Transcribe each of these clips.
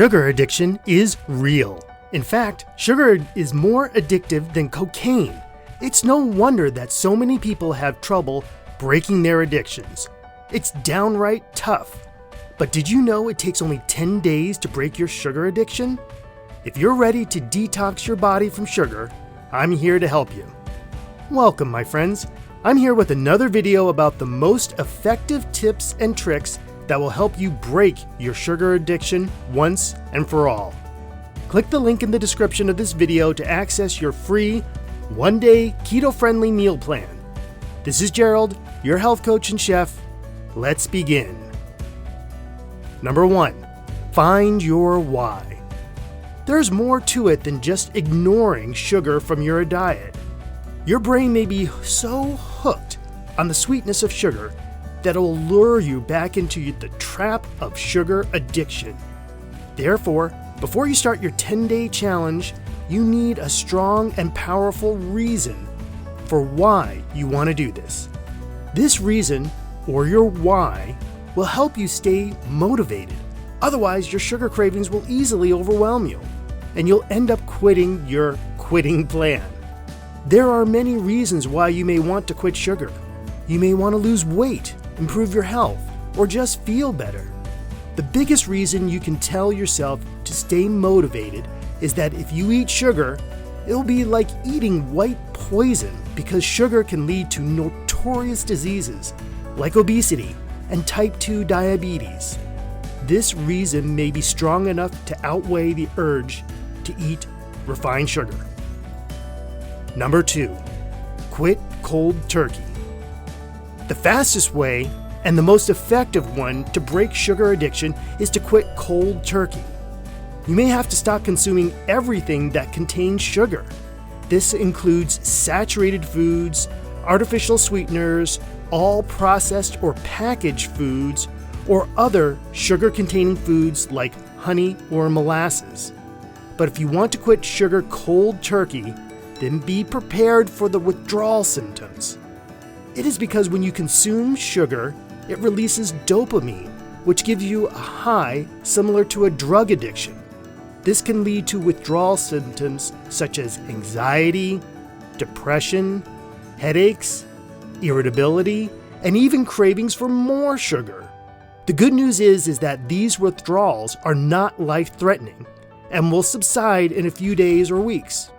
Sugar addiction is real. In fact, sugar is more addictive than cocaine. It's no wonder that so many people have trouble breaking their addictions. It's downright tough. But did you know it takes only 10 days to break your sugar addiction? If you're ready to detox your body from sugar, I'm here to help you. Welcome, my friends. I'm here with another video about the most effective tips and tricks that will help you break your sugar addiction once and for all. Click the link in the description of this video to access your free one-day keto-friendly meal plan. This is Gerald, your health coach and chef. Let's begin. Number 1, find your why. There's more to it than just ignoring sugar from your diet. Your brain may be so hooked on the sweetness of sugar that it will lure you back into the trap of sugar addiction. Therefore, before you start your 10-day challenge, you need a strong and powerful reason for why you want to do this. This reason, or your why, will help you stay motivated. Otherwise, your sugar cravings will easily overwhelm you, and you'll end up quitting your quitting plan. There are many reasons why you may want to quit sugar. You may want to lose weight, improve your health, or just feel better. The biggest reason you can tell yourself to stay motivated is that if you eat sugar, it'll be like eating white poison, because sugar can lead to notorious diseases like obesity and type 2 diabetes. This reason may be strong enough to outweigh the urge to eat refined sugar. Number 2, quit cold turkey. The fastest way and the most effective one to break sugar addiction is to quit cold turkey. You may have to stop consuming everything that contains sugar. This includes saturated foods, artificial sweeteners, all processed or packaged foods, or other sugar-containing foods like honey or molasses. But if you want to quit sugar cold turkey, then be prepared for the withdrawal symptoms. It is because when you consume sugar, it releases dopamine, which gives you a high similar to a drug addiction. This can lead to withdrawal symptoms such as anxiety, depression, headaches, irritability, and even cravings for more sugar. The good news is that these withdrawals are not life-threatening and will subside in a few days or weeks.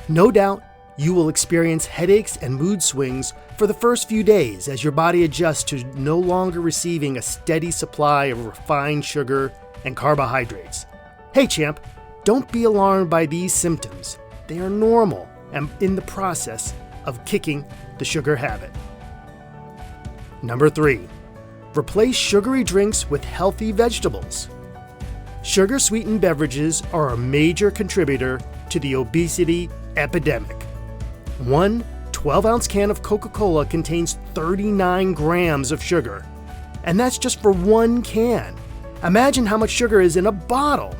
No doubt, you will experience headaches and mood swings for the first few days as your body adjusts to no longer receiving a steady supply of refined sugar and carbohydrates. Hey champ, don't be alarmed by these symptoms. They are normal and in the process of kicking the sugar habit. Number 3, replace sugary drinks with healthy vegetables. Sugar-sweetened beverages are a major contributor to the obesity epidemic. One 12-ounce can of Coca-Cola contains 39 grams of sugar, and that's just for one can. Imagine how much sugar is in a bottle.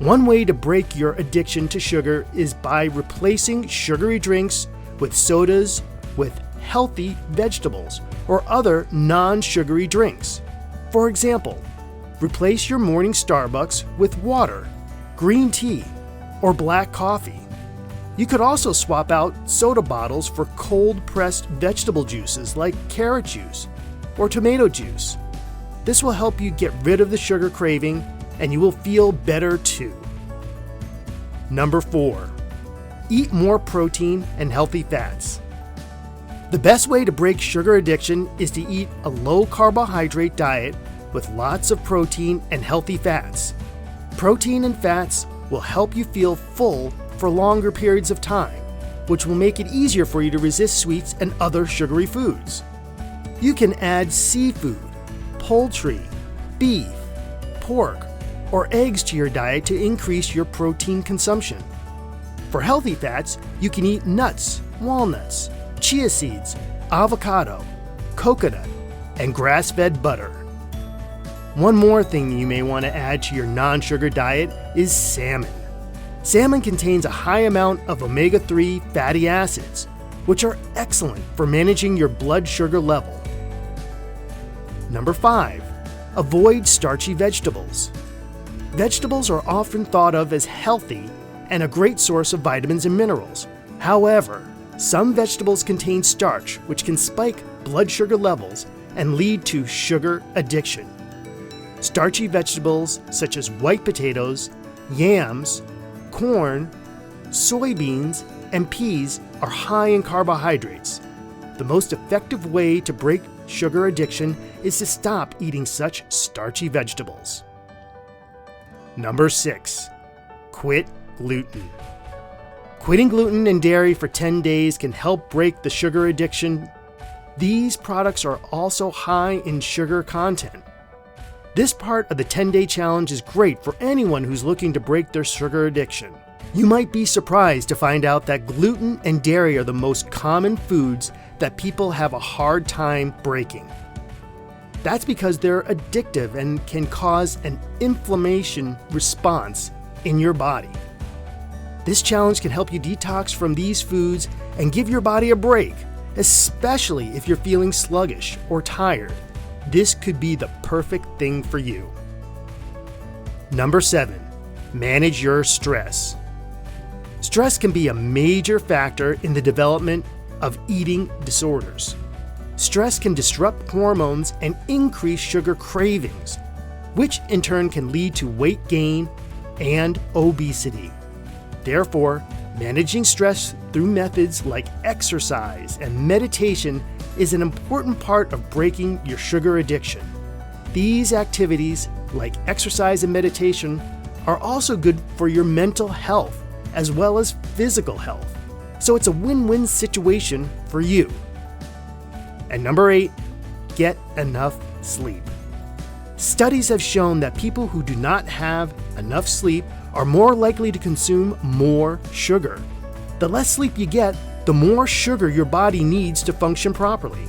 One way to break your addiction to sugar is by replacing sugary drinks with sodas with healthy vegetables or other non-sugary drinks. For example, replace your morning Starbucks with water, green tea, or black coffee. You could also swap out soda bottles for cold-pressed vegetable juices like carrot juice or tomato juice. This will help you get rid of the sugar craving, and you will feel better too. Number 4, eat more protein and healthy fats. The best way to break sugar addiction is to eat a low-carbohydrate diet with lots of protein and healthy fats. Protein and fats will help you feel full for longer periods of time, which will make it easier for you to resist sweets and other sugary foods. You can add seafood, poultry, beef, pork, or eggs to your diet to increase your protein consumption. For healthy fats, you can eat nuts, walnuts, chia seeds, avocado, coconut, and grass-fed butter. One more thing you may want to add to your non-sugar diet is salmon. Salmon contains a high amount of omega-3 fatty acids, which are excellent for managing your blood sugar level. Number 5, avoid starchy vegetables. Vegetables are often thought of as healthy and a great source of vitamins and minerals. However, some vegetables contain starch, which can spike blood sugar levels and lead to sugar addiction. Starchy vegetables such as white potatoes, yams, corn, soybeans, and peas are high in carbohydrates. The most effective way to break sugar addiction is to stop eating such starchy vegetables. Number 6. Quit gluten. Quitting gluten and dairy for 10 days can help break the sugar addiction. These products are also high in sugar content. This part of the 10-day challenge is great for anyone who's looking to break their sugar addiction. You might be surprised to find out that gluten and dairy are the most common foods that people have a hard time breaking. That's because they're addictive and can cause an inflammation response in your body. This challenge can help you detox from these foods and give your body a break, especially if you're feeling sluggish or tired. This could be the perfect thing for you. Number 7. Manage your stress. Stress can be a major factor in the development of eating disorders. Stress can disrupt hormones and increase sugar cravings, which in turn can lead to weight gain and obesity. Therefore, managing stress through methods like exercise and meditation is an important part of breaking your sugar addiction. These activities, like exercise and meditation, are also good for your mental health as well as physical health. So it's a win-win situation for you. And number 8, get enough sleep. Studies have shown that people who do not have enough sleep are more likely to consume more sugar. The less sleep you get, the more sugar your body needs to function properly.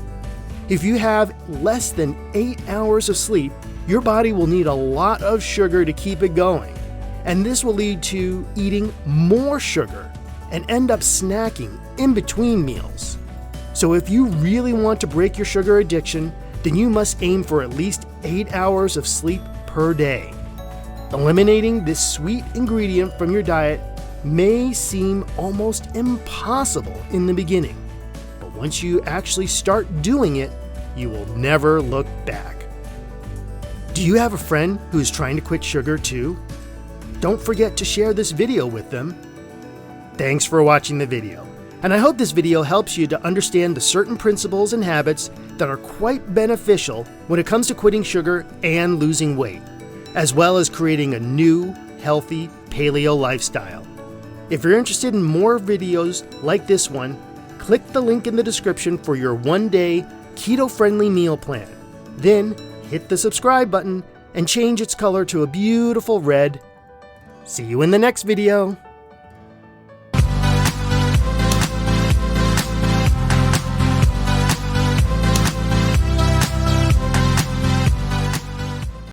If you have less than 8 hours of sleep, your body will need a lot of sugar to keep it going. And this will lead to eating more sugar and end up snacking in between meals. So if you really want to break your sugar addiction, then you must aim for at least 8 hours of sleep per day. Eliminating this sweet ingredient from your diet may seem almost impossible in the beginning, but once you actually start doing it, you will never look back. Do you have a friend who's trying to quit sugar too? Don't forget to share this video with them. Thanks for watching the video, and I hope this video helps you to understand the certain principles and habits that are quite beneficial when it comes to quitting sugar and losing weight, as well as creating a new, healthy paleo lifestyle. If you're interested in more videos like this one, click the link in the description for your one-day keto-friendly meal plan. Then hit the subscribe button and change its color to a beautiful red. See you in the next video.